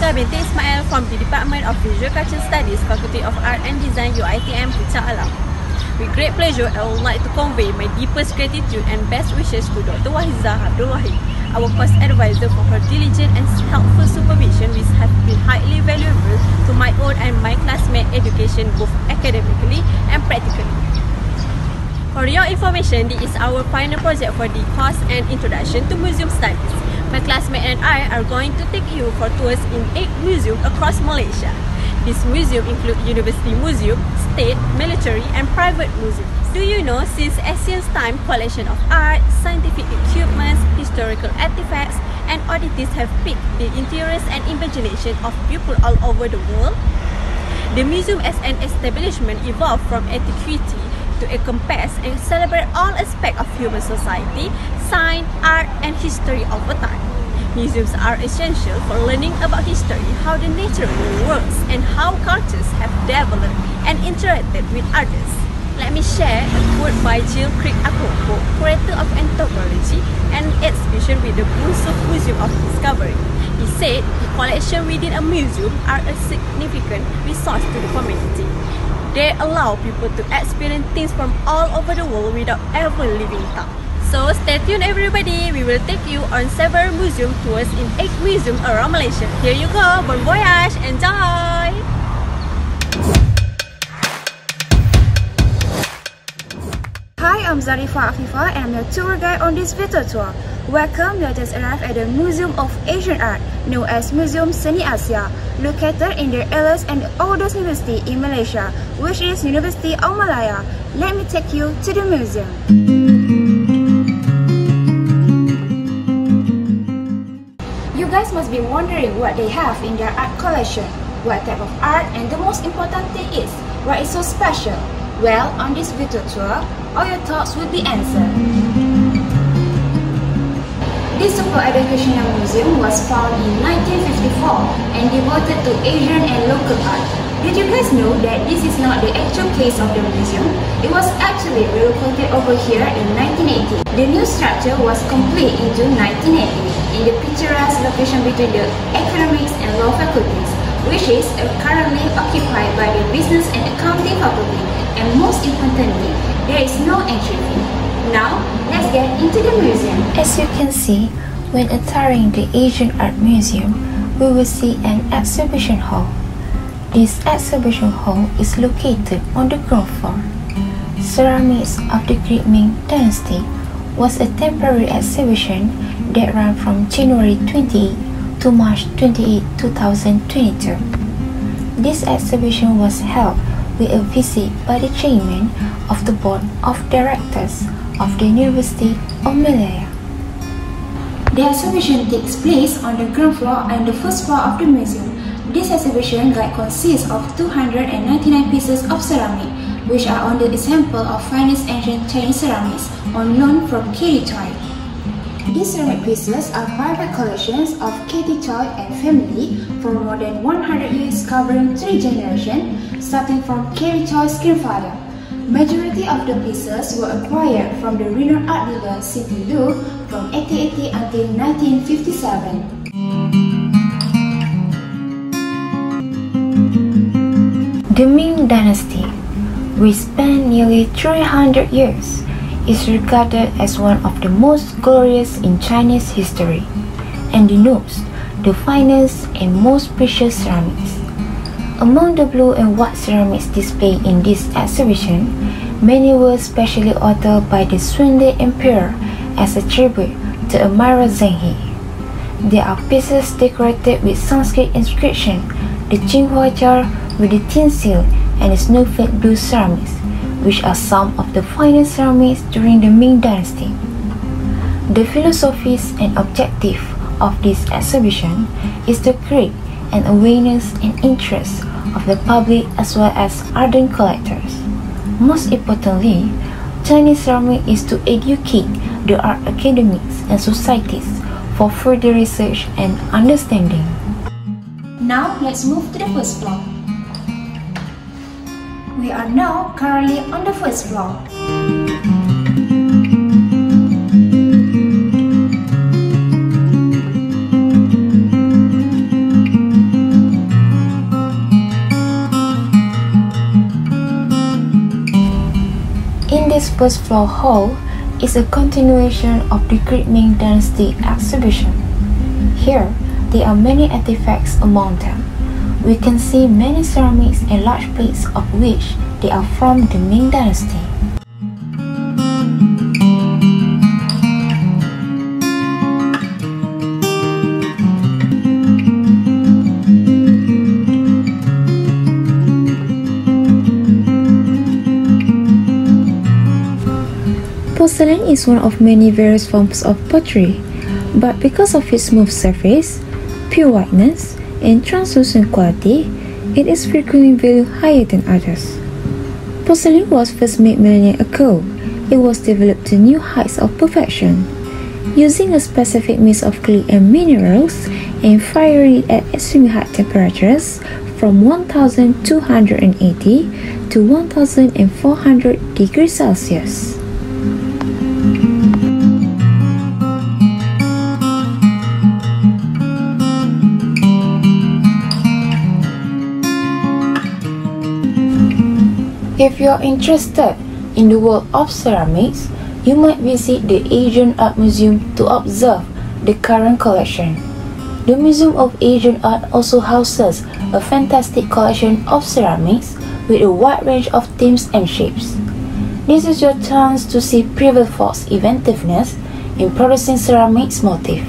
Nabila binti Ismail from the Department of Visual Cultural Studies, Faculty of Art and Design, UiTM, Puncak Alam. With great pleasure, I would like to convey my deepest gratitude and best wishes to Dr. Wahiza Abdul Wahid, our course advisor, for her diligent and helpful supervision, which have been highly valuable to my own and my classmate education, both academically and practically. For your information, this is our final project for the course and introduction to museum studies. My classmate and I are going to take you for tours in 8 museums across Malaysia. These museums include University Muzium, State, Military and private museums. Do you know, since ancient time, collection of art, scientific equipments, historical artifacts and oddities have piqued the interest and imagination of people all over the world? The museum as an establishment evolved from antiquity to encompass and celebrate all aspects of human society, science, art and history over time. Museums are essential for learning about history, how the natural world works, and how cultures have developed and interacted with others. Let me share a quote by Jill Crick Akoko, curator of anthropology and exhibition with the Museum of Discovery. He said, the collection within a museum are a significant resource to the community. They allow people to experience things from all over the world without ever leaving town. So stay tuned everybody, we will take you on several museum tours in 8 museums around Malaysia. Here you go, bon voyage, enjoy! Hi, I'm Zarifa Afifa and I'm your tour guide on this virtual tour. Welcome, let us arrive at the Museum of Asian Art, known as Museum Seni Asia, located in the earliest and oldest university in Malaysia, which is University of Malaya. Let me take you to the museum. You guys must be wondering what they have in their art collection, what type of art, and the most important thing is, why it's so special? Well, on this virtual tour, all your thoughts will be answered. This super educational museum was founded in 1954 and devoted to Asian and local art. Did you guys know that this is not the actual place of the museum? It was actually relocated over here in 1980. The new structure was complete into 1980 in the picturesque location between the Academics and Law faculties, which is currently occupied by the Business and Accounting faculty. And most importantly, there is no entry fee. Now, let's get into the museum. As you can see, when entering the Asian Art Museum, we will see an exhibition hall. This exhibition hall is located on the ground floor. Ceramics of the Great Ming Dynasty was a temporary exhibition that ran from January 28 to March 28, 2022. This exhibition was held with a visit by the chairman of the board of directors of the University of Malaya. The exhibition takes place on the ground floor and the first floor of the museum. This exhibition guide consists of 299 pieces of ceramic, which are on the example of finest ancient Chinese ceramics on loan from Katie Choi. These ceramic pieces are private collections of Katie Choi and family for more than 100 years, covering 3 generations, starting from Katie Choi's grandfather. Majority of the pieces were acquired from the renowned art dealer City Lu from 1880 until 1957. The Ming Dynasty, which spanned nearly 300 years, is regarded as one of the most glorious in Chinese history and denotes the finest and most precious ceramics. Among the blue and white ceramics displayed in this exhibition, many were specially ordered by the Sunda Emperor as a tribute to Emperor Zhenghe. There are pieces decorated with Sanskrit inscription, the Jinghua jar with the tin seal, and the snowflake blue ceramics, which are some of the finest ceramics during the Ming Dynasty. The philosophies and objective of this exhibition is to create an awareness and interest of the public as well as ardent collectors. Most importantly, Chinese ceramic is to educate the art academics and societies for further research and understanding. Now, let's move to the first floor. We are now currently on the first floor. first floor hall is a continuation of the Great Ming Dynasty exhibition. Here, there are many artifacts among them. We can see many ceramics and large plates of which they are from the Ming Dynasty. Porcelain is one of many various forms of pottery, but because of its smooth surface, pure whiteness, and translucent quality, it is frequently valued higher than others. Porcelain was first made millennia ago. It was developed to new heights of perfection, using a specific mix of clay and minerals and firing it at extremely high temperatures from 1280 to 1400 degrees Celsius. If you are interested in the world of ceramics, you might visit the Asian Art Museum to observe the current collection. The Museum of Asian Art also houses a fantastic collection of ceramics with a wide range of themes and shapes. This is your chance to see previous folks' inventiveness in producing ceramics motif.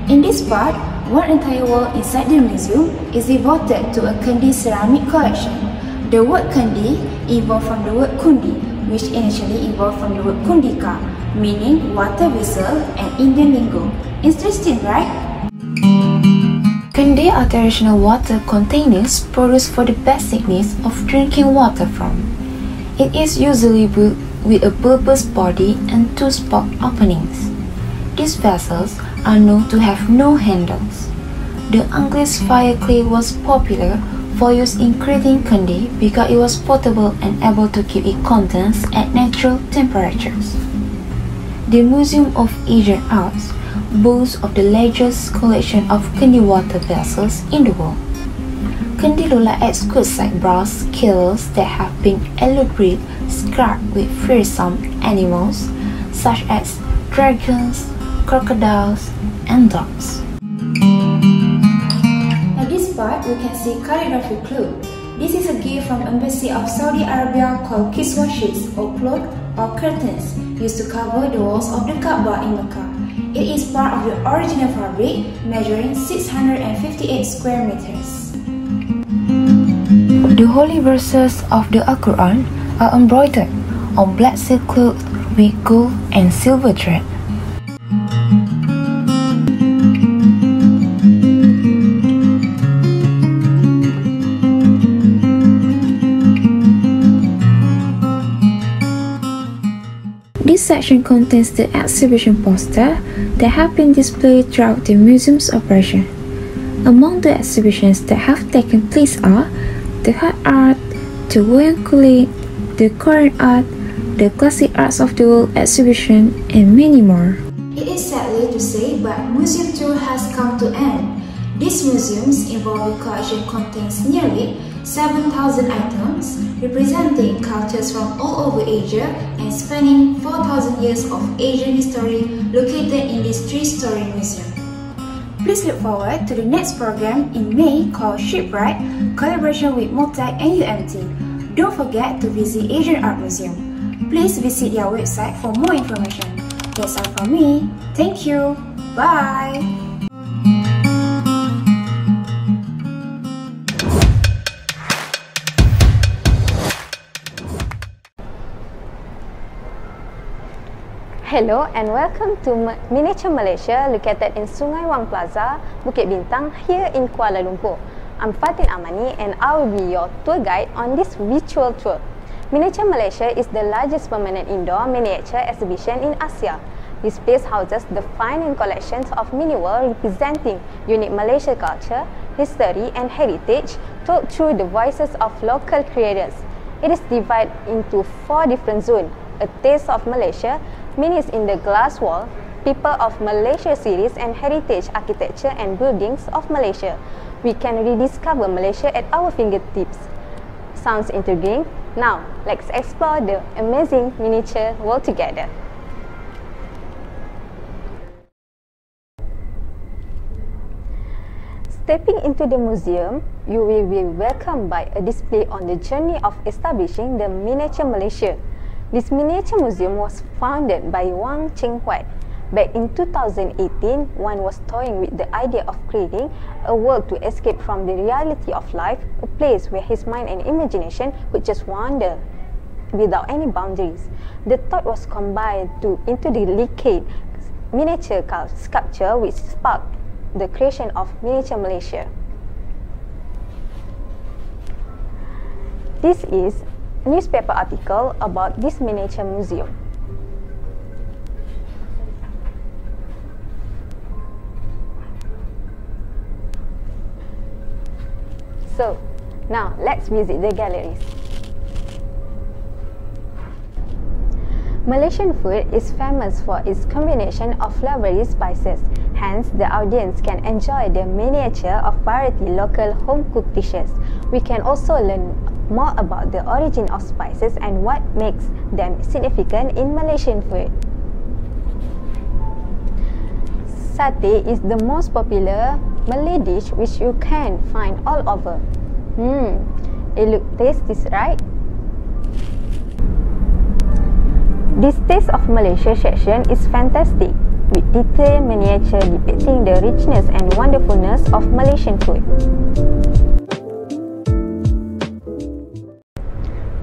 In this part, one entire wall inside the museum is devoted to a Kendi ceramic collection. The word Kendi evolved from the word Kundi, which initially evolved from the word Kundika, meaning water vessel and Indian lingo. Interesting, right? Kendi are traditional water containers produced for the basic needs of drinking water from. It is usually built with a bulbous body and two spout openings. These vessels are known to have no handles. The English fire clay was popular for use in creating Kendi because it was portable and able to keep its contents at natural temperatures. The Museum of Asian Arts boasts of the largest collection of Kendi water vessels in the world. Kendi look like exquisite brass skulls that have been elaborately scarred with fearsome animals such as dragons, crocodiles, and dogs. At this part, we can see calligraphy clue. This is a gift from Embassy of Saudi Arabia called kiswa sheets or cloth or curtains used to cover the walls of the Kaaba in Mecca. It is part of the original fabric measuring 658 square meters. The holy verses of the Al-Quran are embroidered on black silk cloth with gold and silver thread. This section contains the exhibition poster that have been displayed throughout the museum's operation. Among the exhibitions that have taken place are the hard art, the wayang kulit, the Korean art, the classic arts of the world exhibition, and many more. It is sadly to say, but museum tour has come to end. This museum's evolving collection contains nearly 7,000 items representing cultures from all over Asia and spanning 4,000 years of Asian history located in this three-story museum. Please look forward to the next program in May called Shipwright, collaboration with Motec and UMT. Don't forget to visit Asian Art Museum. Please visit their website for more information. That's all from me. Thank you. Bye. Hello and welcome to Minnature Malaysia located in Sungai Wang Plaza, Bukit Bintang here in Kuala Lumpur. I'm Fatin Amani and I will be your tour guide on this virtual tour. Minnature Malaysia is the largest permanent indoor miniature exhibition in Asia. This place houses the fine collections of mini world representing unique Malaysia culture, history and heritage told through the voices of local creators. It is divided into 4 different zones: A Taste of Malaysia, Minis in the Glass Wall, People of Malaysia series and Heritage Architecture and Buildings of Malaysia. We can rediscover Malaysia at our fingertips. Sounds intriguing? Now, let's explore the amazing miniature world together. Stepping into the museum, you will be welcomed by a display on the journey of establishing the Miniature Malaysia. This miniature museum was founded by Wang Cheng-Huat. Back in 2018, one was toying with the idea of creating a world to escape from the reality of life, a place where his mind and imagination could just wander without any boundaries. The thought was combined into the decade miniature sculpture, which sparked the creation of Miniature Malaysia. This is a newspaper article about this miniature museum. So, now let's visit the galleries. Malaysian food is famous for its combination of flavory spices. Hence, the audience can enjoy the miniature of variety local home-cooked dishes. We can also learn more about the origin of spices and what makes them significant in Malaysian food. Satay is the most popular Malay dish which you can find all over. It looks tasty, right? This Taste of Malaysia section is fantastic, with detailed miniature depicting the richness and wonderfulness of Malaysian food.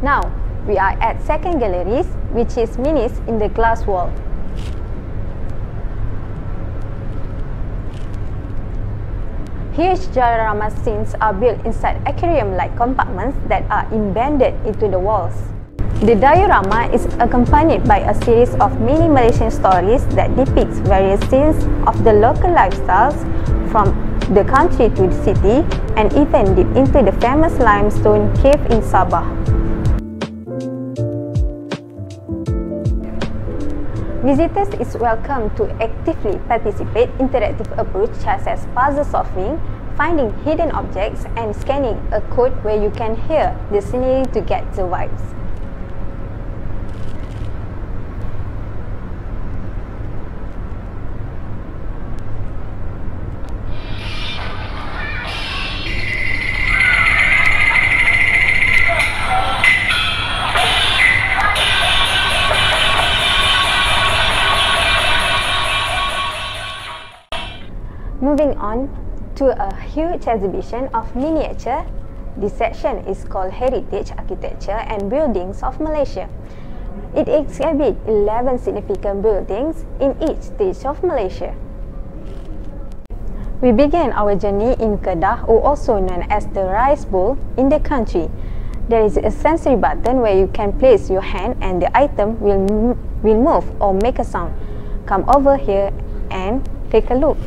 Now, we are at second galleries, which is Minis in the Glass Wall. Huge diorama scenes are built inside aquarium-like compartments that are embedded into the walls. The diorama is accompanied by a series of mini Malaysian stories that depicts various scenes of the local lifestyles from the country to the city and even deep into the famous limestone cave in Sabah. Visitors is welcome to actively participate in interactive approach such as puzzle solving, finding hidden objects and scanning a code where you can hear the scenery to get the vibes. Moving on to a huge exhibition of miniature. This section is called Heritage Architecture and Buildings of Malaysia. It exhibits 11 significant buildings in each stage of Malaysia. We began our journey in Kedah, or also known as the Rice Bowl in the country. There is a sensory button where you can place your hand and the item will move or make a sound. Come over here and take a look.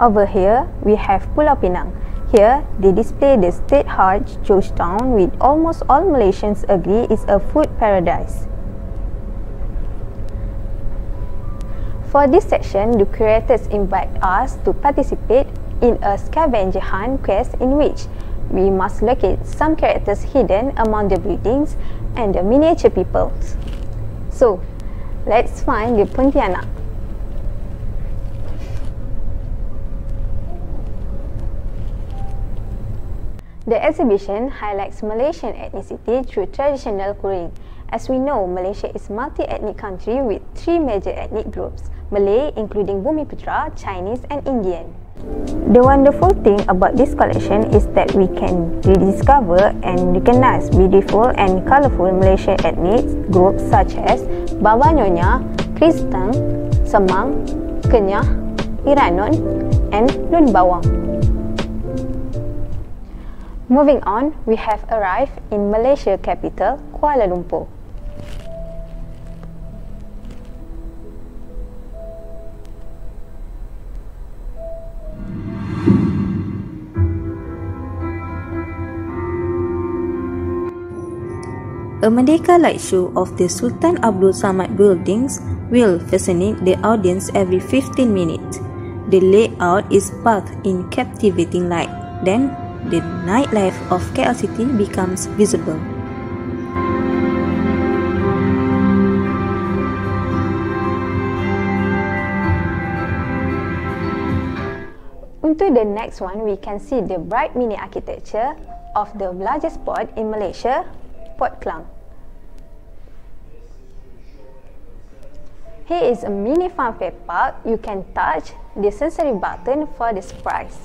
Over here, we have Pulau Pinang. Here, they display the State Heart Georgetown, which almost all Malaysians agree is a food paradise. For this section, the curators invite us to participate in a scavenger hunt quest in which we must locate some characters hidden among the buildings and the miniature peoples. So, let's find the Pontianak. The exhibition highlights Malaysian ethnicity through traditional clothing. As we know, Malaysia is a multi-ethnic country with 3 major ethnic groups: Malay, including Bumiputra, Chinese and Indian. The wonderful thing about this collection is that we can rediscover and recognize beautiful and colorful Malaysian ethnic groups such as Baba Nyonya, Kristang, Semang, Kenyah, Iranon, and Lun Bawang. Moving on, we have arrived in Malaysia capital, Kuala Lumpur. A Merdeka light show of the Sultan Abdul Samad buildings will fascinate the audience every 15 minutes. The layout is bathed in captivating light. Then, the nightlife of KL City becomes visible. Into the next one, we can see the bright mini architecture of the largest port in Malaysia, Port Klang. Here is a mini funfair park. You can touch the sensory button for the surprise.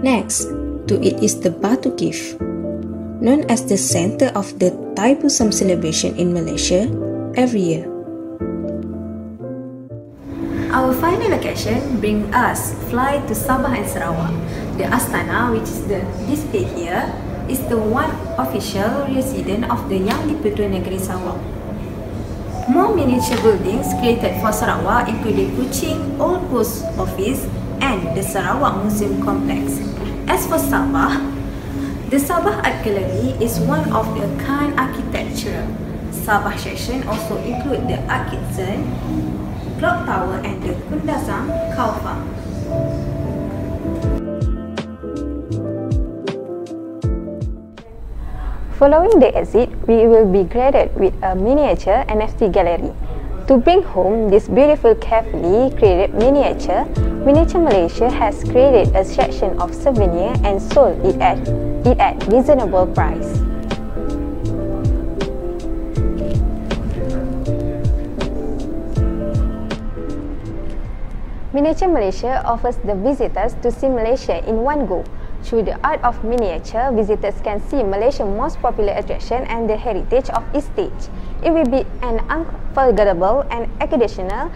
Next, to it is the Batu Cave, known as the center of the Taipusam celebration in Malaysia every year. Our final location brings us fly to Sabah and Sarawak. The Astana, which is displayed here, is the one official residence of the Yang di-Pertua Negeri Sarawak. More miniature buildings created for Sarawak include the Kuching Old Post Office and the Sarawak Muzium Complex. As for Sabah, the Sabah Art Gallery is one of the kind architecture. Sabah section also include the Art Kitchen, Clock Tower and the Kundasang Cow Farm. Following the exit, we will be greeted with a miniature NFT gallery. To bring home this beautiful carefully created miniature, Minnature Malaysia has created a section of souvenir and sold it at reasonable price. Minnature Malaysia offers the visitors to see Malaysia in one go. Through the art of miniature, visitors can see Malaysia's most popular attraction and the heritage of its stage. It will be an unforgettable and educational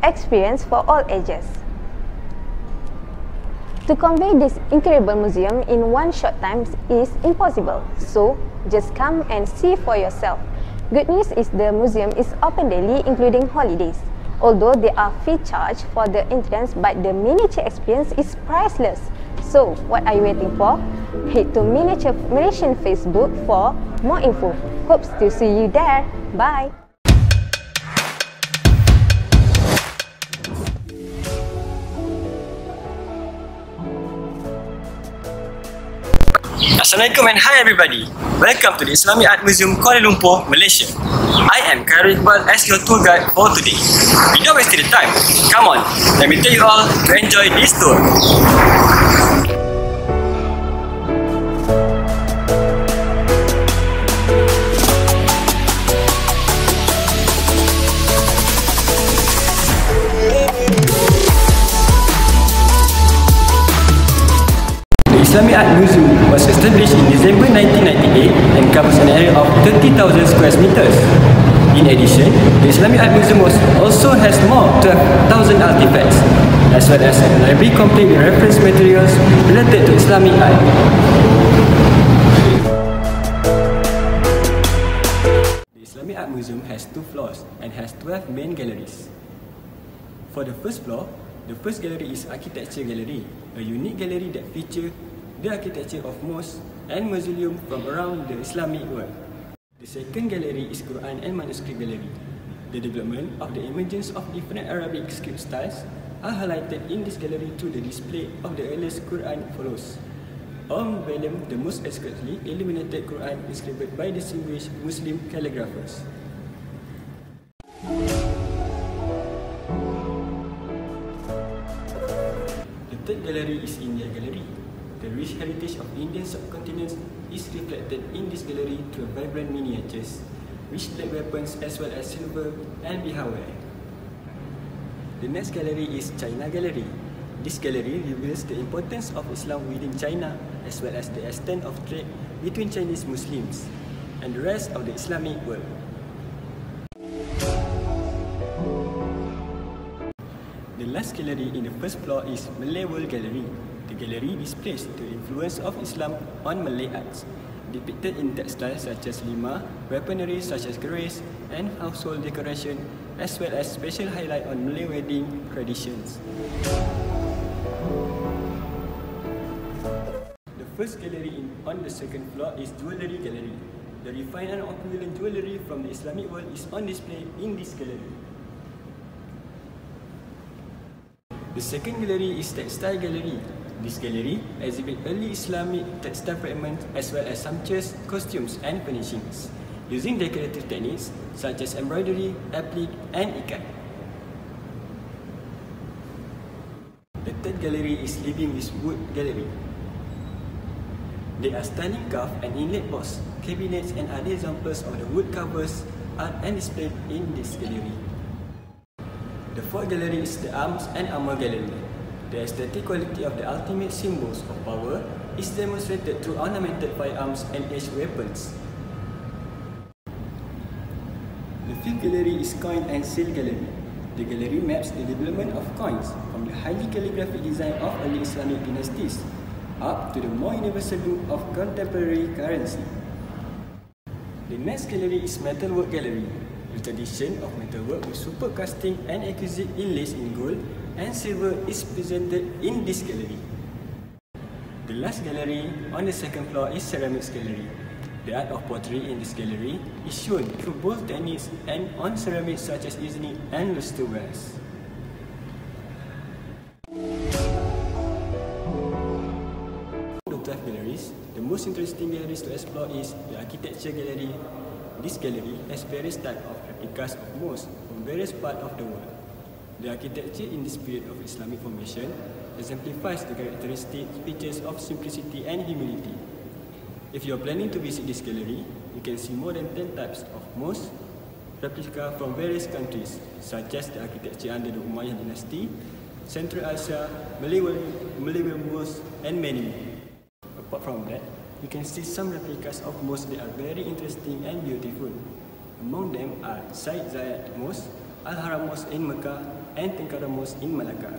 experience for all ages. To convey this incredible museum in one short time is impossible, so just come and see for yourself. Good news is the museum is open daily including holidays. Although there are fee charge for the entrance, but the miniature experience is priceless. So, what are you waiting for? Head to Minnature Malaysian Facebook for more info. Hope to see you there. Bye! Assalamualaikum and hi everybody. Welcome to the Islamic Art Museum Kuala Lumpur, Malaysia. I am Khairul Iqbal as your tour guide for today. Without wasting the time, come on, let me take you all to enjoy this tour. Islamic Art Museum was established in December 1998 and covers an area of 30,000 square meters. In addition, the Islamic Art Museum also has more than 12,000 artifacts, as well as a library complete with reference materials related to Islamic art. The Islamic Art Museum has 2 floors and has 12 main galleries. For the first floor, the first gallery is Architecture Gallery, a unique gallery that features the architecture of mosques and mausoleum from around the Islamic world. The second gallery is Quran and Manuscript Gallery. The development of the emergence of different Arabic script styles are highlighted in this gallery through the display of the earliest Quran follows. On vellum, the most exquisitely illuminated Quran inscribed by distinguished Muslim calligraphers. The third gallery is India Gallery. The rich heritage of Indian subcontinent is reflected in this gallery through vibrant miniatures, rich lead weapons as well as silver and behaveware. The next gallery is China Gallery. This gallery reveals the importance of Islam within China as well as the extent of trade between Chinese Muslims and the rest of the Islamic world. The last gallery in the first floor is Malay World Gallery. The gallery displays the influence of Islam on Malay arts, depicted in textiles such as lima, weaponry such as keris, and household decoration, as well as special highlight on Malay wedding traditions. The first gallery on the second floor is Jewellery Gallery. The refined and opulent jewellery from the Islamic world is on display in this gallery. The second gallery is Textile Gallery. This gallery exhibits early Islamic textile fragments as well as sumptuous costumes and furnishings, using decorative techniques such as embroidery, applique, and ikat. The third gallery is Living with Wood Gallery. There are stunning carved and inlaid box, cabinets, and other examples of the wood covers art and displayed in this gallery. The fourth gallery is the Arms and Armour Gallery. The aesthetic quality of the ultimate symbols of power is demonstrated through ornamented firearms and edged weapons. The fifth gallery is Coin and Seal Gallery. The gallery maps the development of coins from the highly calligraphic design of early Islamic dynasties up to the more universal look of contemporary currency. The next gallery is Metalwork Gallery. The tradition of metalwork with superb casting and exquisite inlays in gold and silver is presented in this gallery. The last gallery on the second floor is Ceramics Gallery. The art of pottery in this gallery is shown through both techniques and on ceramics such as Islamic and lusterwares. The 12 galleries, the most interesting galleries to explore is the Architecture Gallery. This gallery has various types of replicas of mosques from various parts of the world. The architecture in this period of Islamic formation exemplifies the characteristic features of simplicity and humility. If you are planning to visit this gallery, you can see more than 10 types of mosque replica from various countries, such as the architecture under the Umayyad dynasty, Central Asia, Malay Mosque, and many more. Apart from that, you can see some replicas of mosques that are very interesting and beautiful. Among them are Said Zayed Mosque, Al-Haram Mosque in Mecca, and Tengkara Mosque in Malacca.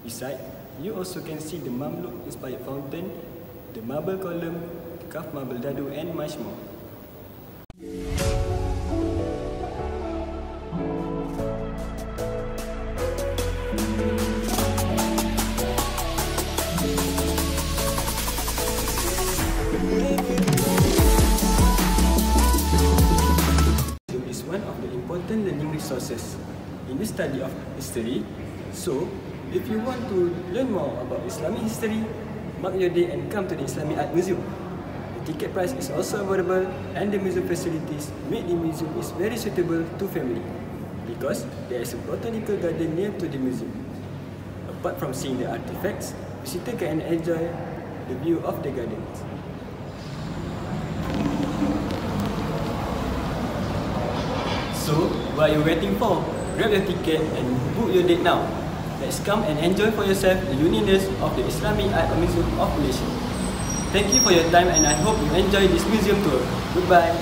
Besides, you also can see the Mamluk-inspired fountain, the marble column, carved marble dadu, and much more. Is one of the important learning resources in the study of history. So, if you want to learn more about Islamic history, mark your day and come to the Islamic Art Museum. The ticket price is also affordable and the museum facilities made the museum is very suitable to family because there is a botanical garden near to the museum. Apart from seeing the artifacts, visitors can enjoy the view of the gardens. So, what are you waiting for? Grab your ticket and book your date now. Let's come and enjoy for yourself the uniqueness of the Islamic Art Museum of Malaysia. Thank you for your time and I hope you enjoy this museum tour. Goodbye.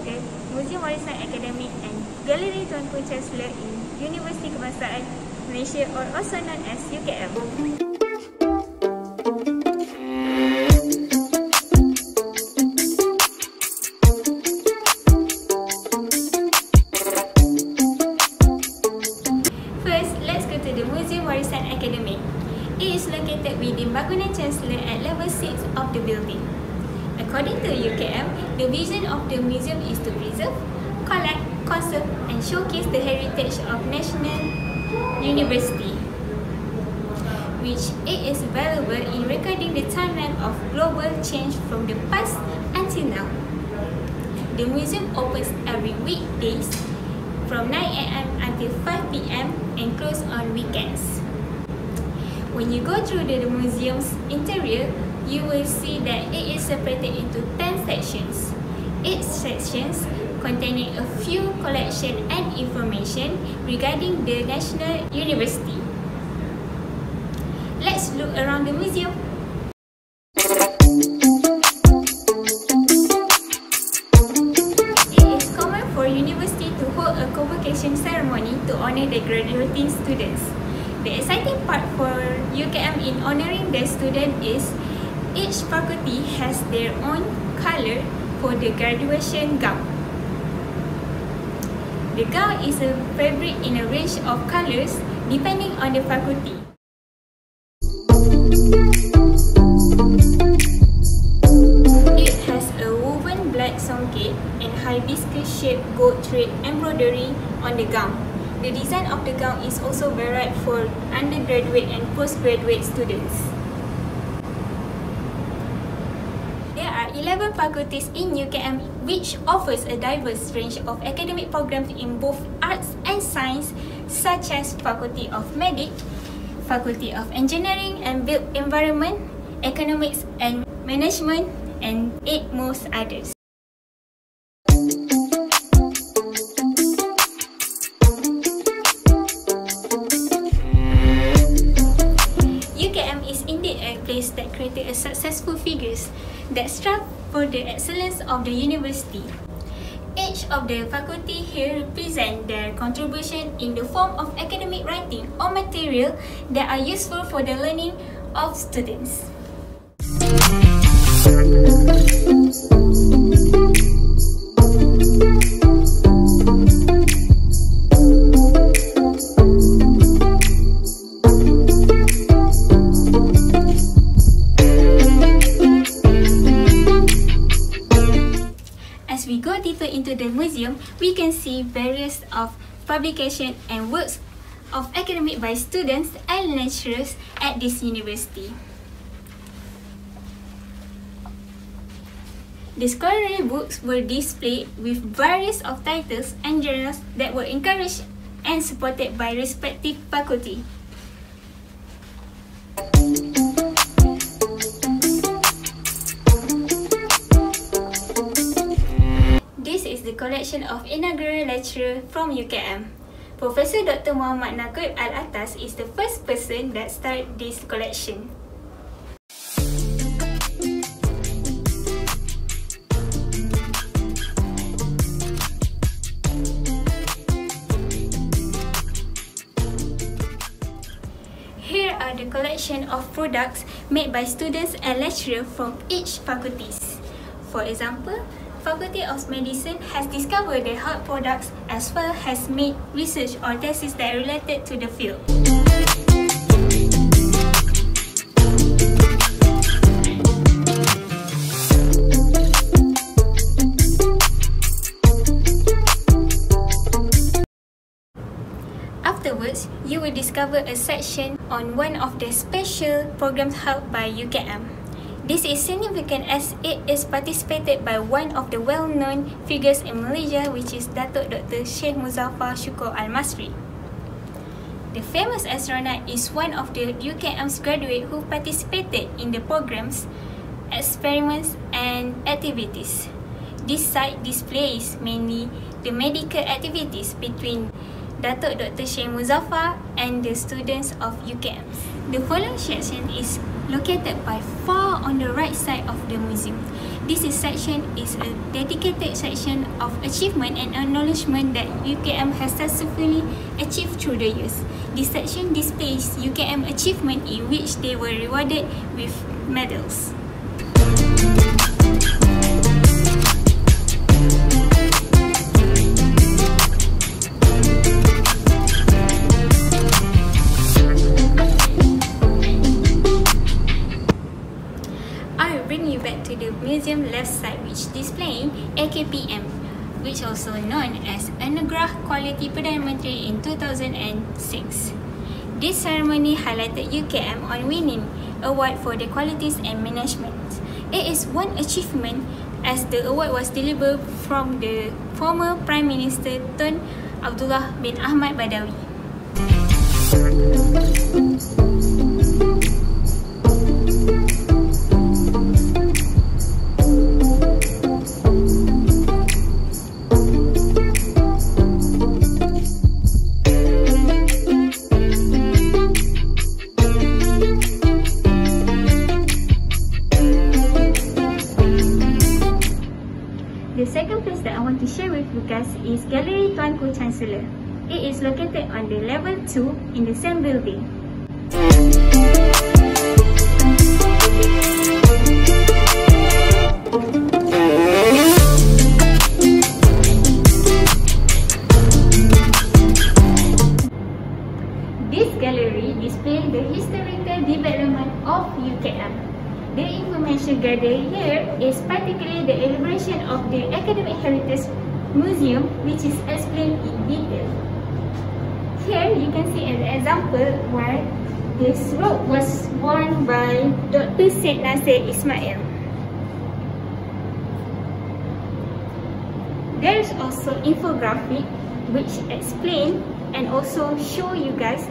the Muzium Warisan Akademik and Galeri Tuan Ku Chancellor in Universiti Kebangsaan Malaysia, or also known as UKM. Chancellor at level 6 of the building. According to UKM, the vision of the museum is to preserve, collect, conserve and showcase the heritage of National University, which it is valuable in recording the timeline of global change from the past until now. The museum opens every weekdays from 9 AM until 5 PM and close on weekends. When you go through the museum's interior, you will see that it is separated into 10 sections. Each sections containing a few collection and information regarding the National University. Let's look around the museum. It is common for university to hold a convocation ceremony to honor the graduating students. The exciting part for UKM in honoring their student is each faculty has their own colour for the graduation gown. The gown is a fabric in a range of colours depending on the faculty. It has a woven black songket and hibiscus-shaped gold thread embroidery on the gown. The design of the gown is also varied for undergraduate and postgraduate students. There are 11 faculties in UKM which offers a diverse range of academic programs in both arts and science, such as Faculty of Medic, Faculty of Engineering and Built Environment, Economics and Management, and 8 most others. UKM is indeed a place that created a successful figures that strive for the excellence of the university. Each of the faculty here represent their contribution in the form of academic writing or material that are useful for the learning of students. As we go deeper into the museum, we can see various of publication and works of academic by students and lecturers at this university. The scholarly books were displayed with various of titles and journals that were encouraged and supported by respective faculty. This is the collection of inaugural lecturer from UKM. Professor Dr. Muhammad Naqib Al-Atas is the first person that started this collection. Here are the collection of products made by students and lecturers from each faculties. For example, Faculty of Medicine has discovered the health products as well as made research or thesis that are related to the field. Afterwards, you will discover a section on one of the special programs held by UKM. This is significant as it is participated by one of the well-known figures in Malaysia, which is Datuk Dr. Sheikh Muzaffar Shukor Al-Masri. The famous astronaut is one of the UKM's graduates who participated in the programs, experiments and activities. This site displays mainly the medical activities between Datuk Dr. Sheikh Muzaffar and the students of UKM. The following section is located by far on the right side of the museum. This section is a dedicated section of achievement and acknowledgement that UKM has successfully achieved through the years. This section displays UKM achievement in which they were rewarded with medals. which also known as Anugerah Quality Perdana Menteri in 2006. This ceremony highlighted UKM on winning award for the qualities and management. It is one achievement as the award was delivered from the former Prime Minister Tun Abdullah bin Ahmad Badawi. The second place that I want to share with you guys is Gallery Tuanku Chancellor. It is located on the level 2 in the same building. This gallery displays the historical development of UKM. The information gathered here is particularly the elaboration of the Academic Heritage Museum, which is explained in detail. Here you can see an example where this robe was worn by Dr. Syed Nasir Ismail. There is also infographic which explain and also show you guys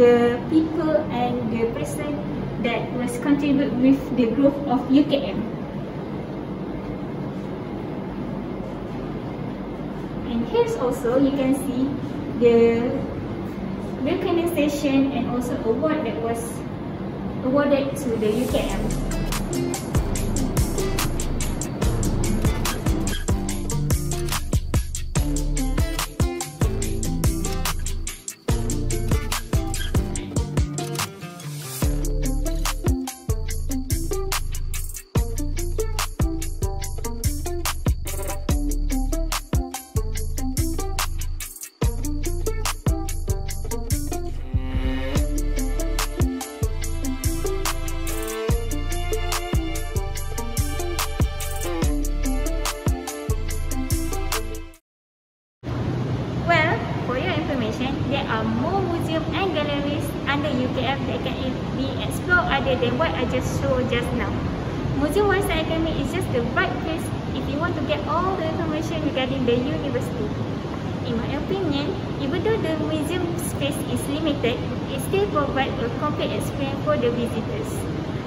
the people and the person that was contributed with the growth of UKM. And here's also you can see the recognition and also award that was awarded to the UKM. There are more museums and galleries under UKM that can be explored other than what I just showed just now. Muzium Warisan Akademik is just the right place if you want to get all the information regarding the university. In my opinion, even though the museum space is limited, it still provides a complete experience for the visitors.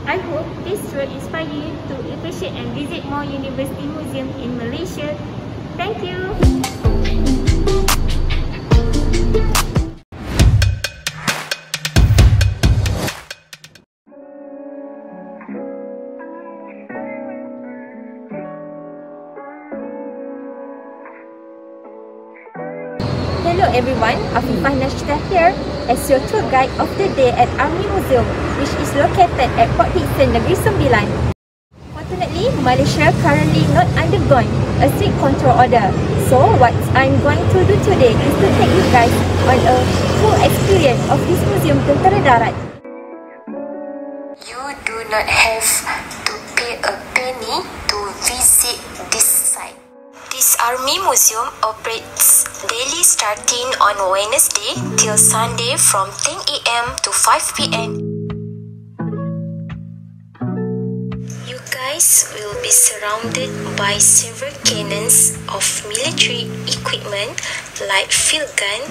I hope this will inspire you to appreciate and visit more university museums in Malaysia. Thank you! Hello everyone, Afifah Nashita here as your tour guide of the day at Army Museum, which is located at Port Dickson, Negeri Sembilan. Fortunately, Malaysia currently not undergoing a strict control order. So what I'm going to do today is to take you guys on a full experience of this museum tentera darat. You do not have to pay a penny to visit this site. This Army Museum operates daily starting on Wednesday till Sunday from 10 AM to 5 PM. You guys will be surrounded by several cannons of military equipment like field gun,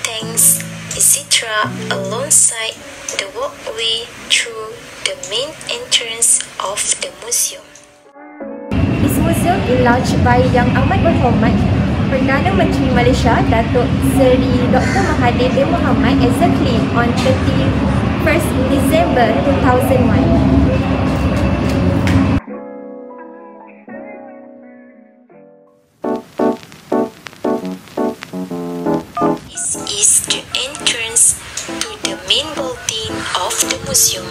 tanks, etc. alongside the walkway through the main entrance of the museum. This museum is launched by Yang Amat Berhormat Perdana Menteri Malaysia Datuk Seri Dr. Mahathir bin Mohamad exactly on 31st December 2001. This is the entrance to the main building of the museum.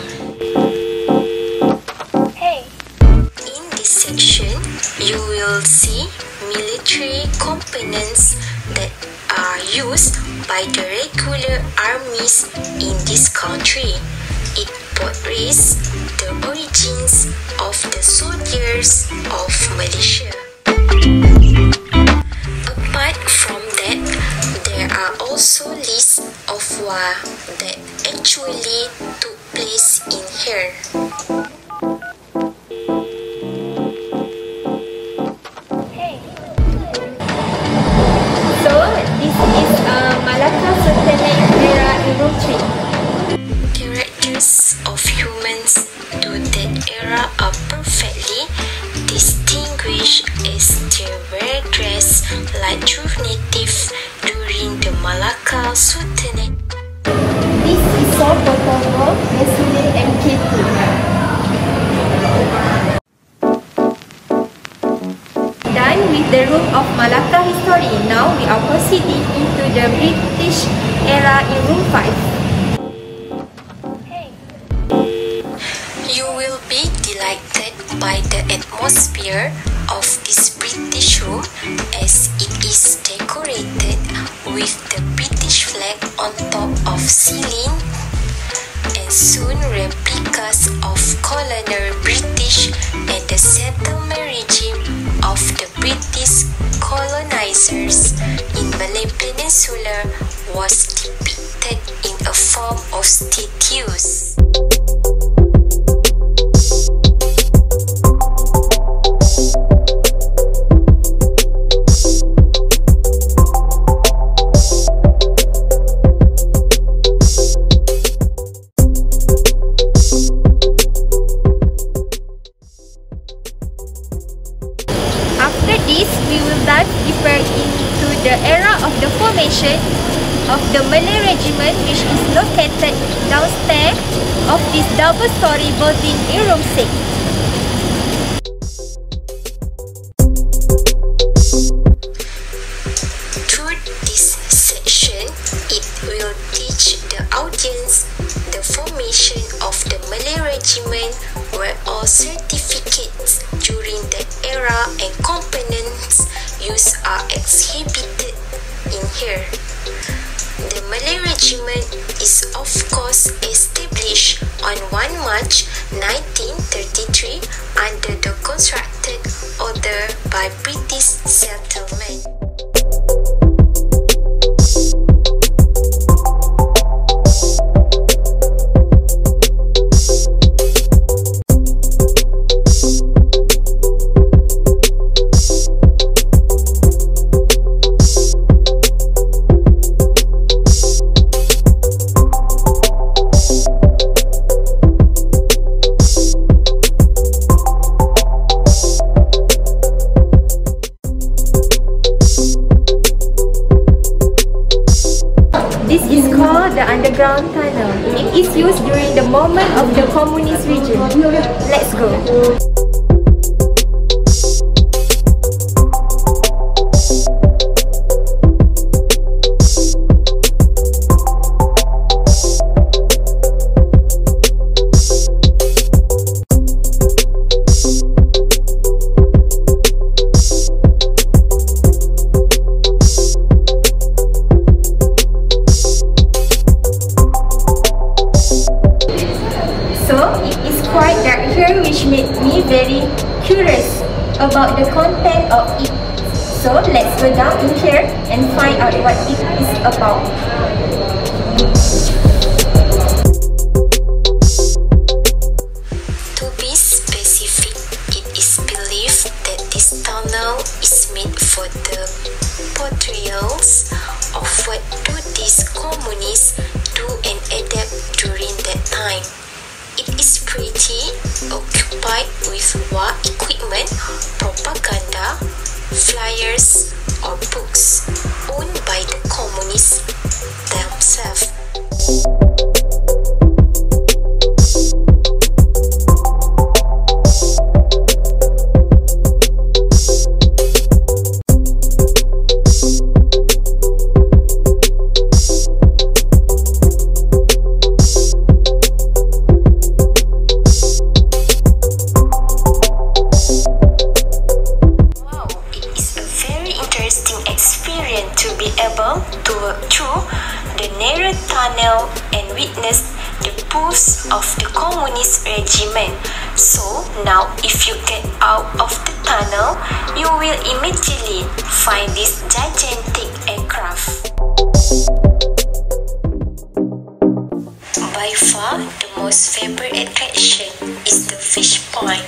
In this section, you will see military components that are used by the regular armies in this country. It portrays the origins of the soldiers of Malaysia. like true natives during the Malacca Sultanate. This is so Kotovo, Mesule MKT. Done with the room of Malacca history, now we are proceeding into the British era in room 5. You will be delighted by the atmosphere of this British room as it is decorated with the British flag on top of ceiling and soon replicas of colonial British and the settlement regime of the British colonizers in Malay Peninsula was depicted in a form of statues. After this, we will dive deeper into the era of the formation of the Malay Regiment, which is located downstairs of this double-story building in room 6. Through this section, it will teach the audience the formation of the Malay Regiment, where all certificates during the era and components used are exhibited in here. The Malay Regiment is of course established on 1 March 1933 under the constructed order by British settlement. Underground tunnel. It is used during the moment of the communist regime. Let's go. Very curious about the content of it. So let's go down in here and find out what it is about. To be specific, it is believed that this tunnel is made for the portrayals of what do these communists do and adapt during that time. It is pretty occupied with war equipment, propaganda, flyers, or books owned by the communists themselves. Of the communist regime. So now if you get out of the tunnel, you will immediately find this gigantic aircraft. By far the most favorite attraction is the fish pond.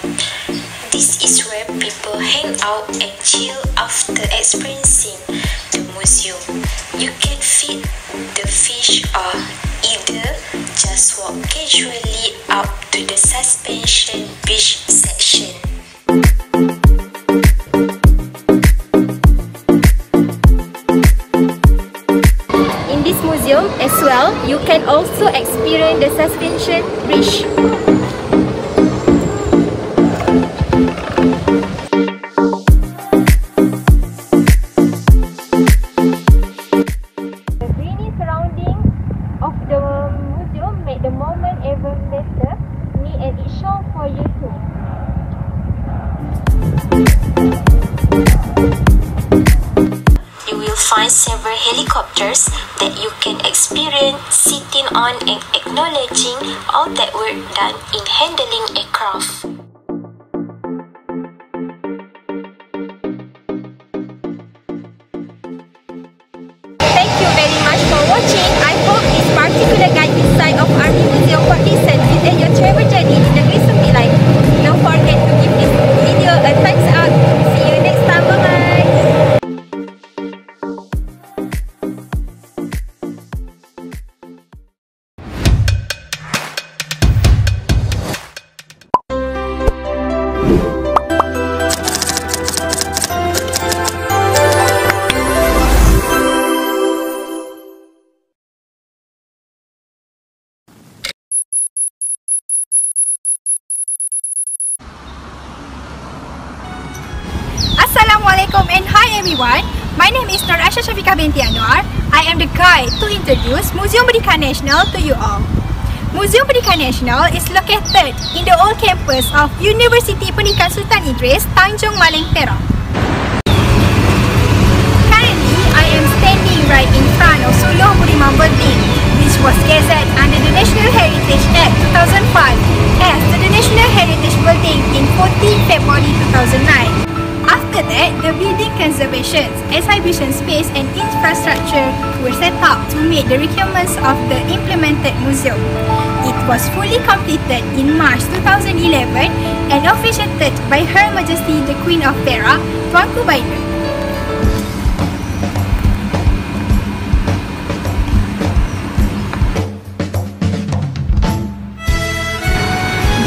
This is where people hang out and chill after experiencing the museum. You can feed the fish or either just walk casually up to the suspension beach section. museum as well, you can also experience the suspension bridge. The greeny surrounding of the museum make the moment ever better, neat and it's shown for you too. You will find several helicopters that you can experience sitting on and acknowledging all that work done in handling aircraft. Thank you very much for watching. I hope this particular guide inside of Army Museum Port Dickson visit your travel journey to Negeri Sembilan. Don't forget to give this video a thumbs up. See you next time. Bye-bye. Assalamualaikum and hi everyone. My name is Nur Aisha Syafiqah binti Anwar. I am the guide to introduce Muzium Pendidikan Nasional to you all. Muzium Pendidikan Nasional is located in the old campus of Universiti Pendidikan Sultan Idris, Tanjung Maleng, Perak. Currently, I am standing right in front of Suluh Budiman Building, which was gazetted under the National Heritage Act 2005 as the National Heritage Building in 14 February 2009. After that, the building conservation, exhibition space and infrastructure were set up to meet the requirements of the implemented museum. It was fully completed in March 2011 and officiated by Her Majesty the Queen of Perak, Tuanku Biden.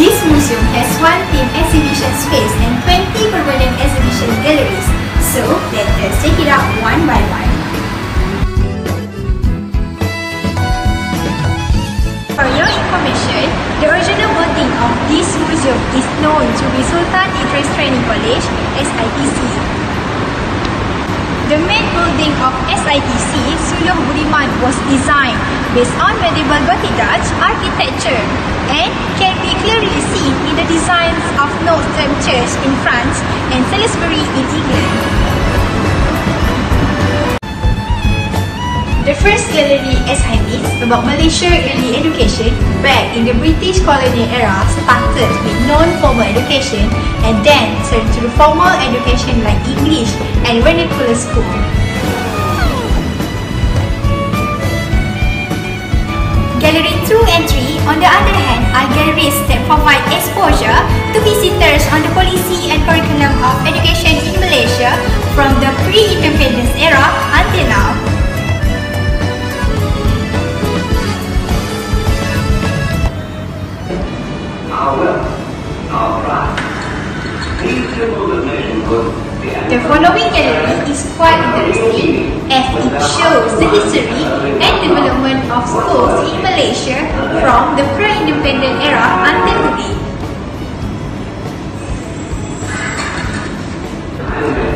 This museum has one theme exhibition space and 20 permanent exhibition galleries. So, let us check it out one by one. For your information, the original building of this museum is known to be Sultan Idris Training College, SITC. The main building of SITC, Suluh Budiman, was designed based on medieval Gothic Dutch architecture and can be clearly seen in the designs of Notre Dame Church in France and Salisbury in England. The first gallery exhibits about Malaysia early education back in the British colonial era started with non-formal education and then turned to the formal education like English and vernacular school. Gallery 2 and 3, on the other hand, are galleries that provide exposure to visitors on the policy and curriculum of education in Malaysia from the pre-independence era until now. The following gallery is quite interesting as it shows the history and development of schools in Malaysia from the pre-independent era until today.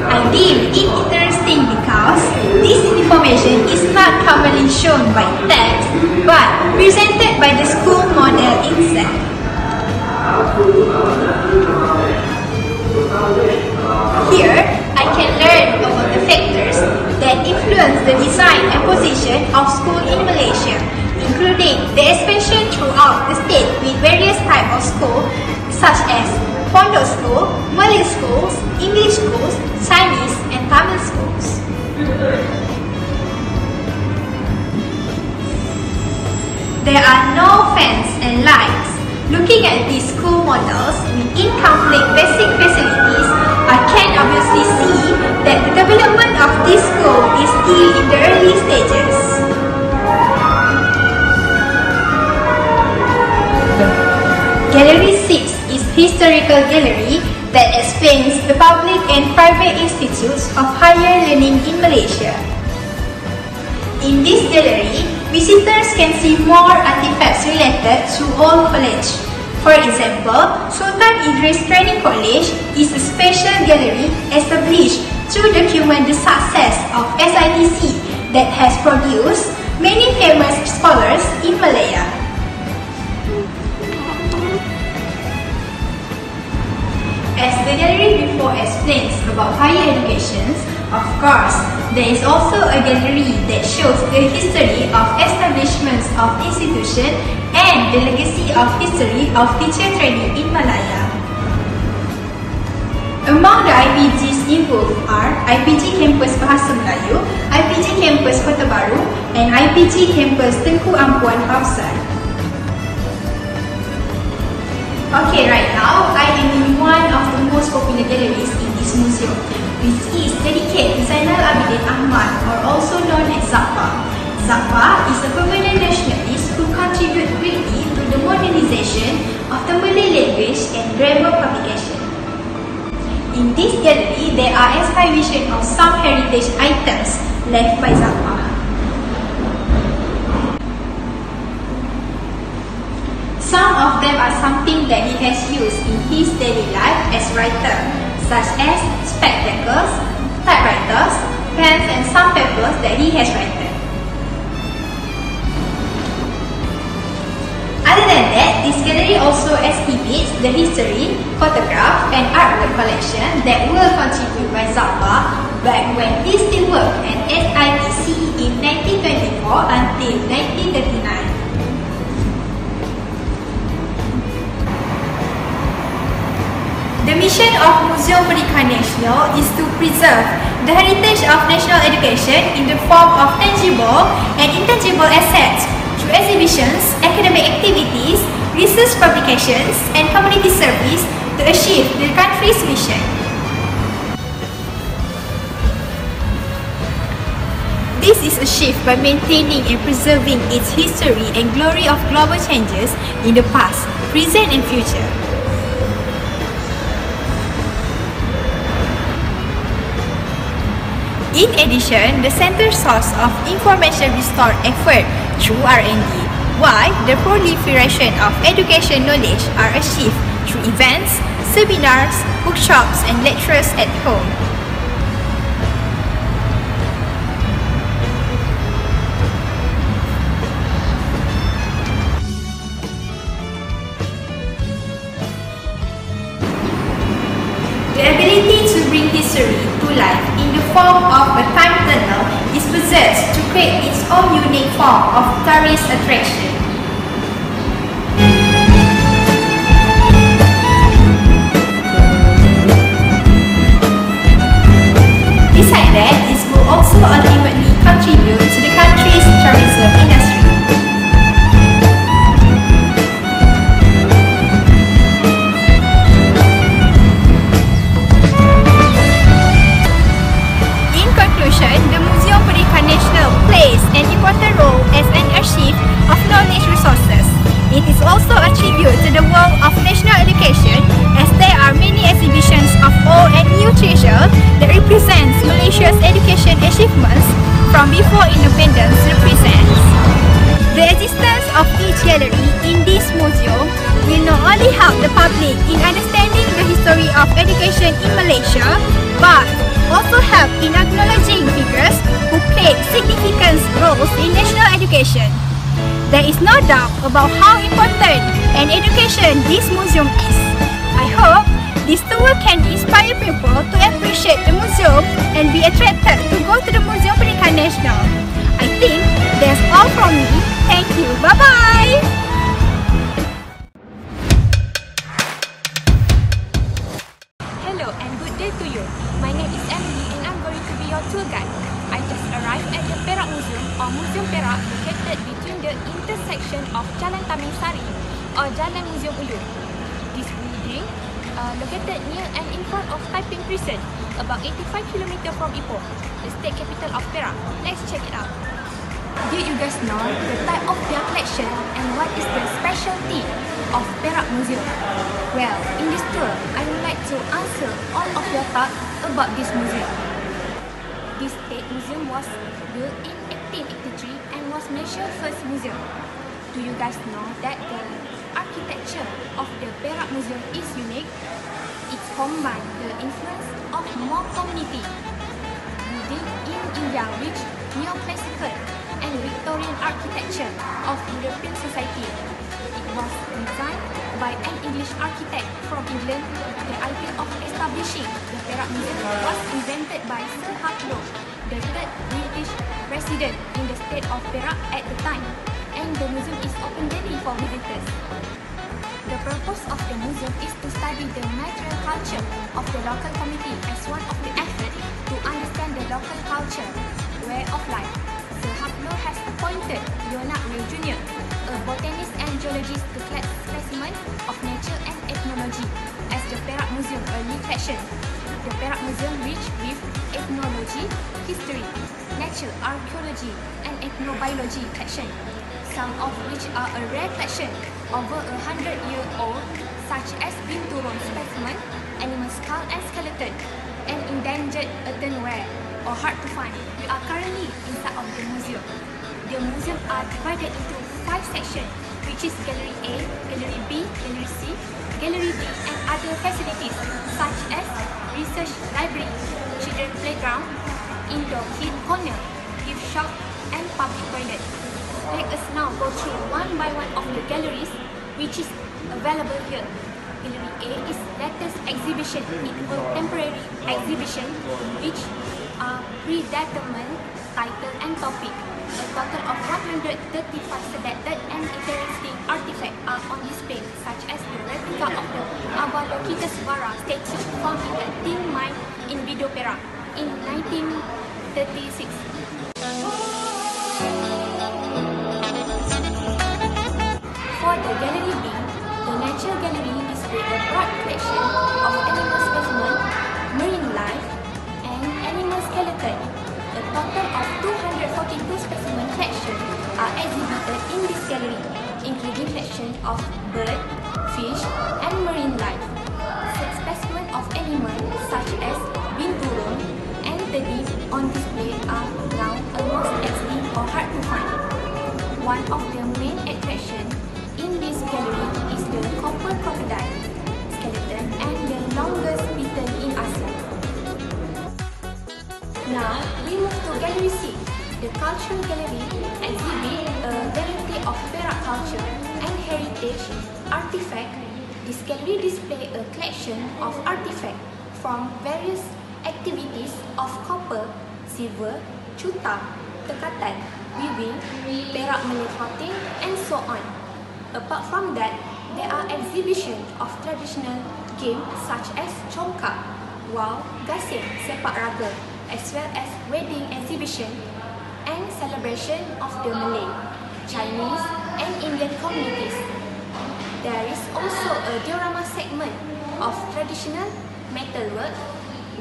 I deem it interesting because this information is not commonly shown by text but presented by the school model itself. Here, I can learn about the factors that influence the design and position of school in Malaysia, including the expansion throughout the state with various types of school such as Pondok School, Malay schools, English schools, Chinese and Tamil schools. There are no fans and lights. Looking at these school models with incomplete basic facilities, I can obviously see that the development of this school is still in the early stages. Gallery 6 is historical gallery that explains the public and private institutes of higher learning in Malaysia. In this gallery, Visitors can see more artifacts related to old college. For example, Sultan Idris Training College is a special gallery established to document the success of SITC that has produced many famous scholars in Malaya. As the gallery before explains about higher education, of course, there is also a gallery that shows the history of establishments of institutions and the legacy of history of teacher training in Malaya. Among the IPGs involved are IPG Campus Bahasa Melayu, IPG Campus Kota Baru, and IPG Campus Tengku Ampuan Hafsan. Okay, right now, I am in one of the most popular galleries in this museum, which is dedicated to Zainal Abidin Ahmad, or also known as Zafar. Zafar is a permanent nationalist who contributed greatly to the modernization of the Malay language and grammar publication. In this gallery, there are exhibitions of some heritage items left by Zafar. Some of them are something that he has used in his daily life as writer, such as spectacles, typewriters, pens, and some papers that he has written. Other than that, this gallery also exhibits the history, photograph, and artwork collection that will contributed by Zafar back when he still worked at SITC in 1924 until 1939. The mission of Muzium Pendidikan Nasional is to preserve the heritage of national education in the form of tangible and intangible assets through exhibitions, academic activities, research publications, and community service to achieve the country's mission. This is achieved by maintaining and preserving its history and glory of global changes in the past, present, and future. In addition, the center source of information restore effort through R&D, while the proliferation of education knowledge are achieved through events, seminars, workshops, and lectures at home. The ability to bring history to life in the form of a time tunnel is possessed to create its own unique form of tourist attraction. Besides that, this will also ultimately contribute to the country's tourism industry. The Muzium Pendidikan Nasional plays an important role as an archive of knowledge resources. It is also a tribute to the world of national education, as there are many exhibitions of old and new treasure that represents Malaysia's education achievements from before independence to the present. The existence of each gallery in this museum will not only help the public in understanding the history of education in Malaysia, but also help in acknowledging figures who played significant roles in national education. There is no doubt about how important an education this museum is. I hope this tour can inspire people to appreciate the museum and be attracted to go to the Muzium Pendidikan Nasional. I think that's all from me. Thank you. Bye-bye! Hello and good day to you. My name is Emily and I'm going to be your tour guide. I just arrived at the Perak Museum or Muzium Perak, located between the intersection of Jalan Tamin Sari or Jalan Muzium Ulun. This building located near and in front of Taiping Prison, about 85 km from Ipoh, the state capital of Perak. Let's check it out. Did you guys know the type of their collection and what is the specialty of Perak Museum? Well, in this tour, I would like to answer all of your thoughts about this museum. This state Museum was built in 1883 and was Malaysia's first museum. Do you guys know that the architecture of the Perak Museum is unique? It combines the influence of more community building in India with neoclassical and Victorian architecture of European society. It was designed by an English architect from England. The idea of establishing the Perak Museum was invented by Sir Haplo, the third British resident in the state of Perak at the time, and the museum is open daily for visitors. The purpose of the museum is to study the material culture of the local community as one of the efforts to understand the local culture, way of life. Sir Haplo has appointed Leonard Ray Jr., a botanist and geologist, to collect specimens of nature and ethnology as the Perak Museum early collection. The Perak Museum rich with ethnology, history, nature, archaeology, and ethnobiology collection, some of which are a rare collection over 100-year-old, such as binturong specimen, animal skull and skeleton, and endangered earthenware or hard to find. We are currently inside of the museum. The museum are divided into 5 sections, which is Gallery A, Gallery B, Gallery C, Gallery D, and other facilities such as research library, children playground, indoor kid corner, gift shop, and public toilet. Let us now go through one by one of the galleries which is available here. Gallery A is latest exhibition, it contemporary exhibition which are predetermined title and topic. A total of 135 selected and interesting artifacts are on display, such as the replica of the Avalokitesvara statue found in a tin mine in Bido, Perak in 1936. For the Gallery B, the Nature Gallery displays a broad collection of animal specimens, marine life, and animal skeleton. A total of 242 specimen collections are exhibited in this gallery, including collection of bird, fish, and marine life. Specimens of animals such as binturong and teddy on display are now almost extinct or hard to find. One of the main attractions in this gallery is the copper crocodile skeleton and the longest beetle in Asia. Now, we move to Gallery C. The Cultural Gallery exhibits a variety of Perak culture and heritage artifacts. This gallery displays a collection of artifacts from various activities of copper, silver, cutam, tekatan, weaving, Perak Malay clothing, and so on. Apart from that, there are exhibitions of traditional games such as congkak, wau, gasing, sepak raga, as well as wedding exhibition and celebration of the Malay, Chinese, and Indian communities. There is also a diorama segment of traditional metalwork.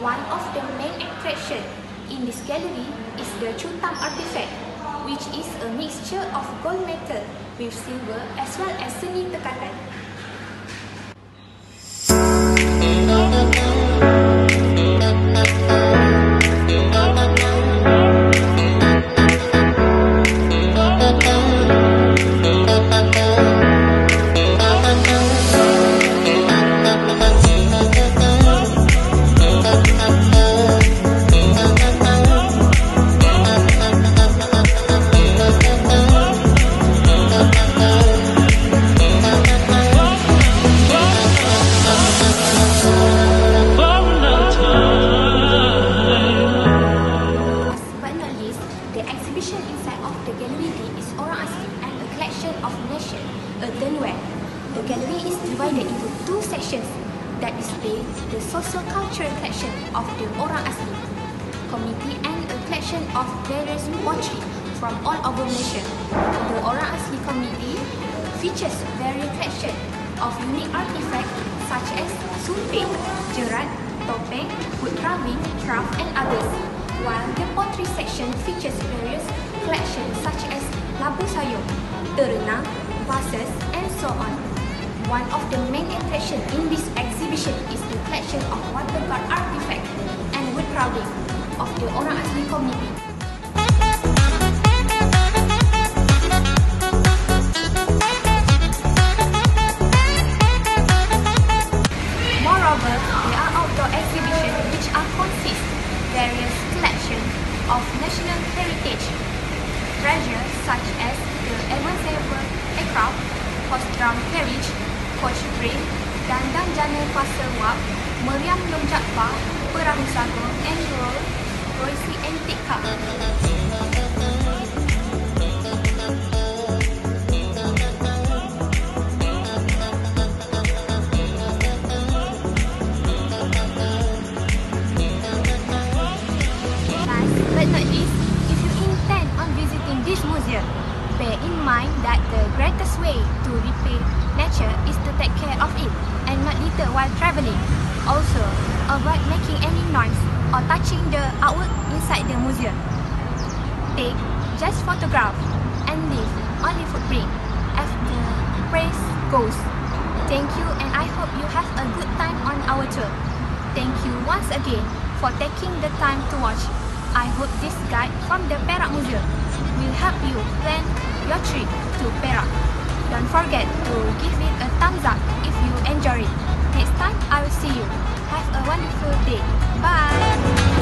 One of the main attractions in this gallery is the cutam artifact, which is a mixture of gold metal with silver as well as seni tekatan. From all over Malaysia. The Orang Asli community features various collections of unique artifacts such as sumpit, jerat, topeng, wood carving, craft, and others. While the pottery section features various collections such as labu sayur, terenang, vases, and so on. One of the main attractions in this exhibition is the collection of water guard artifacts and wood carving. of the orang asli community. Moreover, there are outdoor exhibitions which are consist various collections of national heritage treasures such as the Evan aircraft, horse drum carriage, coach train, dandang jana pasar wap, meriam Long Jaafar, perahu sago, and Rolls antique car. But not least, if you intend on visiting this museum, bear in mind that the greatest way to repay nature is to take care of it and not litter while travelling. Also, avoid making any noise or touching the artwork inside the museum. Take just photograph and leave only footprint as the phrase goes. Thank you, and I hope you have a good time on our tour. Thank you once again for taking the time to watch. I hope this guide from the Perak Museum will help you plan your trip to Perak. Don't forget to give it a thumbs up if you enjoy it. Next time, I will see you. Have a wonderful day. Bye!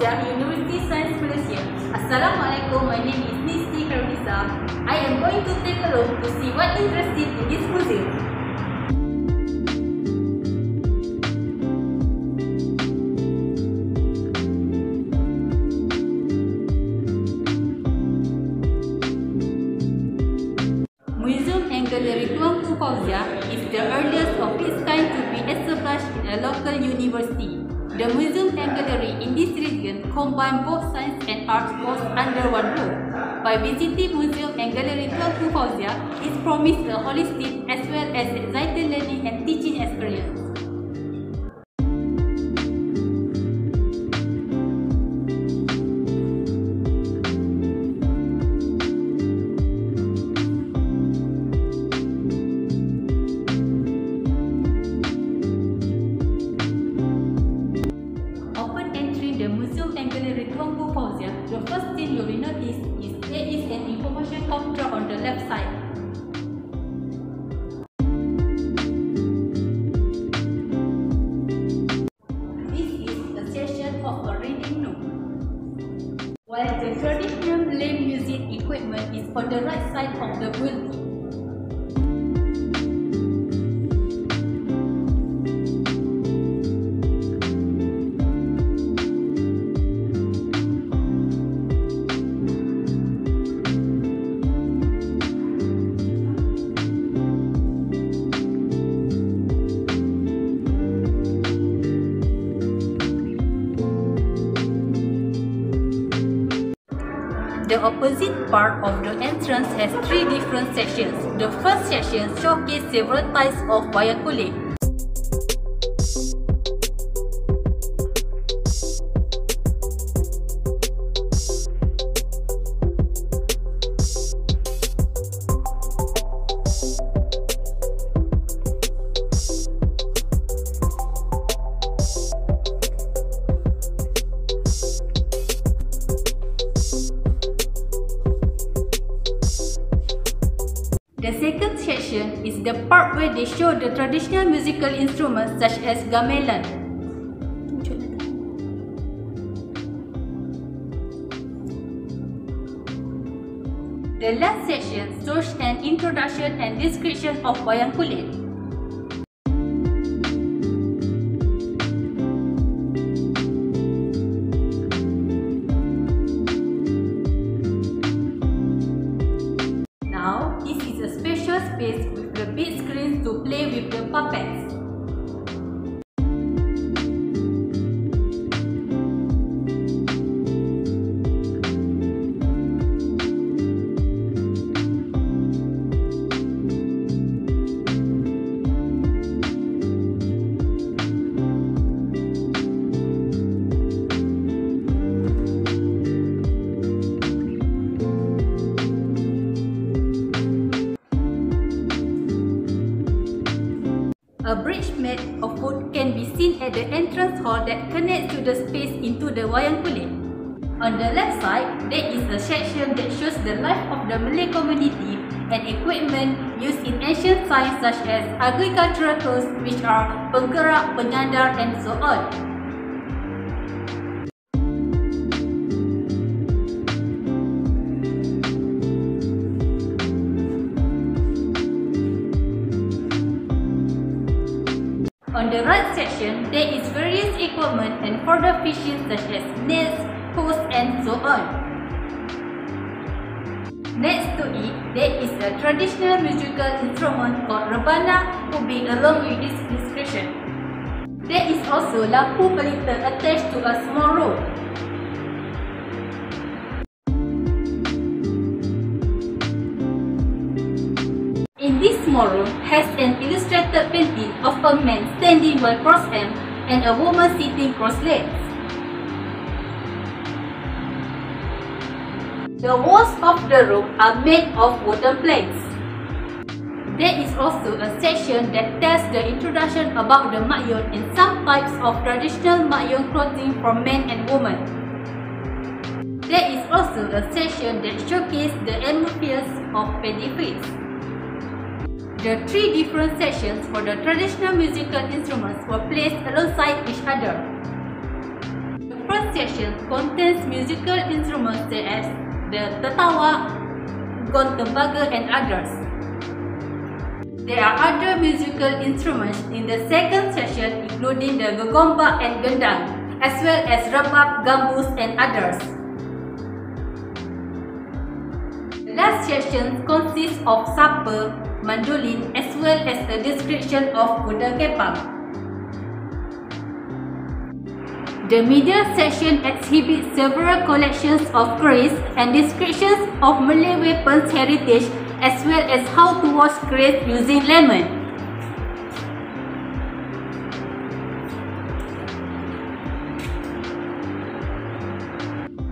Universiti Sains Malaysia. Assalamualaikum, my name is Miss Karunisa. I am going to take a look to see what interested in this museum. Museum and Gallery Tuanku Fauzia is the earliest of its kind to be established in a local university. The museum and gallery in this region combine both science and art courses under one roof. By visiting Museum and Gallery Tuanku Fauzia, it promises a holistic as well as exciting learning and teaching experience. The first thing you will notice is there is an information counter on the left side. This is a section of a reading room, while the traditional lay music equipment is on the right side of the building. The opposite part of the entrance has three different sections. The first section showcases several types of wayang kulit. The second section is the part where they show the traditional musical instruments such as gamelan. The last section shows an introduction and description of wayang kulit. Space with the big screens to play with the puppets. cabinet of food can be seen at the entrance hall that connects to the space into the wayang kulit. On the left side, there is a section that shows the life of the Malay community and equipment used in ancient science such as agricultural tools, which are penggerak, penyandar, and so on. On the right section, there is various equipment and further fishing such as nets, hooks, and so on. Next to it, there is a traditional musical instrument called rebana moving along with its description. There is also lampu pelita attached to a small rope. In this small room has an illustrated painting of a man standing while cross-armed and a woman sitting cross-legged. The walls of the room are made of wooden planks. There is also a section that tells the introduction about the makyun and some types of traditional makyun clothing for men and women. There is also a section that showcases the atmosphere of Pendidikan. The three different sections for the traditional musical instruments were placed alongside each other. The first section contains musical instruments such as the tetawa, gong tembaga, and others. There are other musical instruments in the second section including the gegombak and gendang, as well as rebab, gambus, and others. The last section consists of saper, mandolin, as well as a description of kuda kepang. The middle section exhibits several collections of graves and descriptions of Malay weapons heritage, as well as how to wash graves using lemon.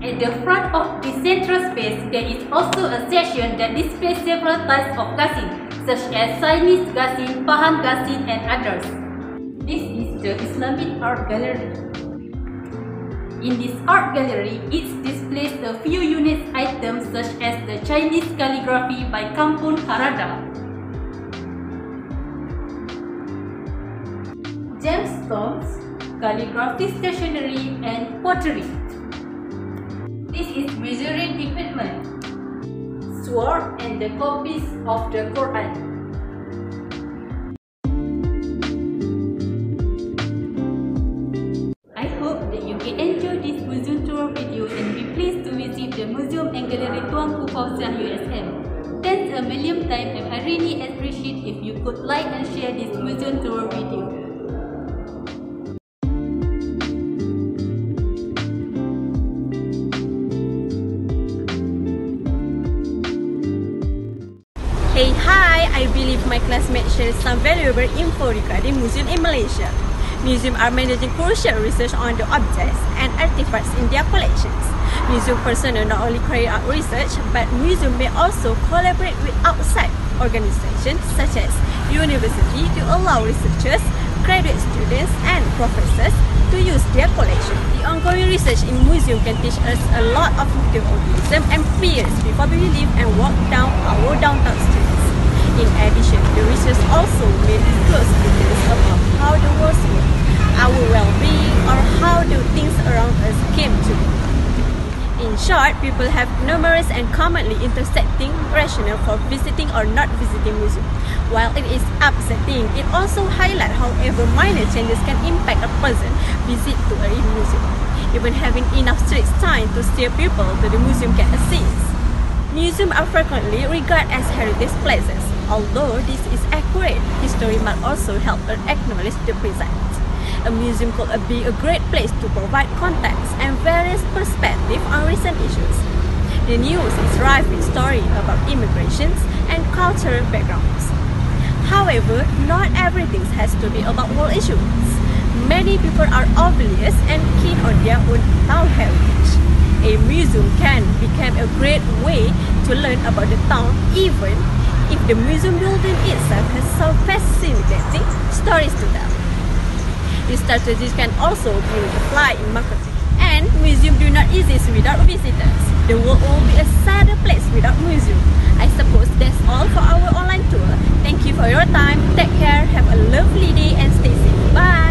At the front of the central space, there is also a section that displays several types of gasing, such as Chinese gasing, Pahang gasing, and others. This is the Islamic art gallery. In this art gallery, it displays a few unique items such as the Chinese calligraphy by Kampung Harada, gemstones, calligraphy stationery, and pottery. This is measuring equipment, sword, and the copies of the Quran. I hope that you can enjoy this museum tour video and be pleased to visit the Museum and Gallery Tuanku Fauzia USM. Thanks a million times, and I really appreciate if you could like and share this museum tour video. Hey, hi! I believe my classmates shared some valuable info regarding museum in Malaysia. Museums are managing crucial research on the objects and artifacts in their collections. Museum personnel not only carry out research, but museum may also collaborate with outside organizations such as university to allow researchers, graduate students, and professors to use their collection. The ongoing research in museum can teach us a lot of museum and fears before we leave and walk down our downtown streets. In addition, the research also may disclose details about how the world works, our well-being, or how the things around us came to be. In short, people have numerous and commonly intersecting rationale for visiting or not visiting museum. While it is upsetting, it also highlights however minor changes can impact a person visit to a museum. Even having enough street time to steer people to the museum can assist. Museums are frequently regarded as heritage places. Although this is accurate, history might also help us acknowledge the present. A museum could be a great place to provide context and various perspectives on recent issues. The news is rife with stories about immigrations and cultural backgrounds. However, not everything has to be about world issues. Many people are oblivious and keen on their own town heritage. A museum can become a great way to learn about the town, even if the museum building itself has some fascinating stories to tell. These strategies can also be applied in marketing. And museum do not exist without visitors. The world will be a sadder place without museum. I suppose that's all for our online tour. Thank you for your time. Take care, have a lovely day and stay safe. Bye!